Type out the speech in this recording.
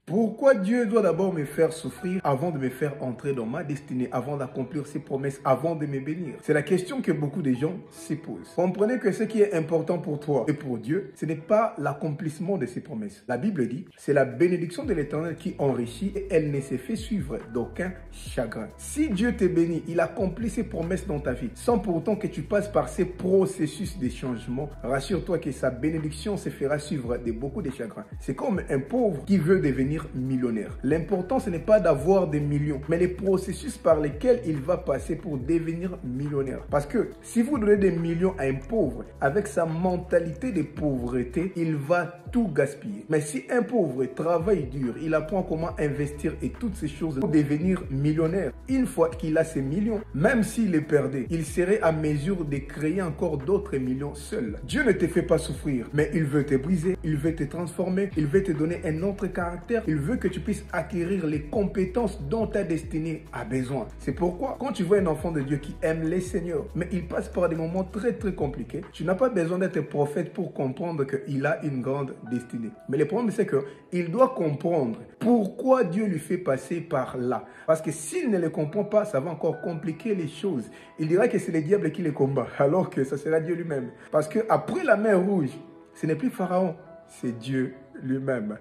Pourquoi Dieu doit d'abord me faire souffrir avant de me faire entrer dans ma destinée, avant d'accomplir ses promesses, avant de me bénir? C'est la question que beaucoup de gens se posent. Comprenez que ce qui est important pour toi et pour Dieu, ce n'est pas l'accomplissement de ses promesses. La Bible dit, c'est la bénédiction de l'Éternel qui enrichit et elle ne se fait suivre d'aucun chagrin. Si Dieu te bénit, il accomplit ses promesses dans ta vie, sans pourtant que tu passes par ces processus de changement, rassure-toi que sa bénédiction se fera suivre de beaucoup de chagrins. C'est comme un pauvre qui veut devenir millionnaire. L'important, ce n'est pas d'avoir des millions, mais les processus par lesquels il va passer pour devenir millionnaire. Parce que si vous donnez des millions à un pauvre, avec sa mentalité de pauvreté, il va tout gaspiller. Mais si un pauvre travaille dur, il apprend comment investir et toutes ces choses pour devenir millionnaire, une fois qu'il a ses millions, même s'il les perdait, il serait à mesure de créer encore d'autres millions seul. Dieu ne te fait pas souffrir, mais il veut te briser, il veut te transformer, il veut te donner un autre caractère, il veut que tu puisses acquérir les compétences dont ta destinée a besoin. C'est pourquoi, quand tu vois un enfant de Dieu qui aime les Seigneurs, mais il passe par des moments très compliqués, tu n'as pas besoin d'être prophète pour comprendre qu'il a une grande destinée. Mais le problème, c'est qu'il doit comprendre pourquoi Dieu lui fait passer par là. Parce que s'il ne le comprend pas, ça va encore compliquer les choses. Il dira que c'est le diable qui les combat, alors que ça sera Dieu lui-même. Parce qu'après la mer rouge, ce n'est plus Pharaon, c'est Dieu lui-même.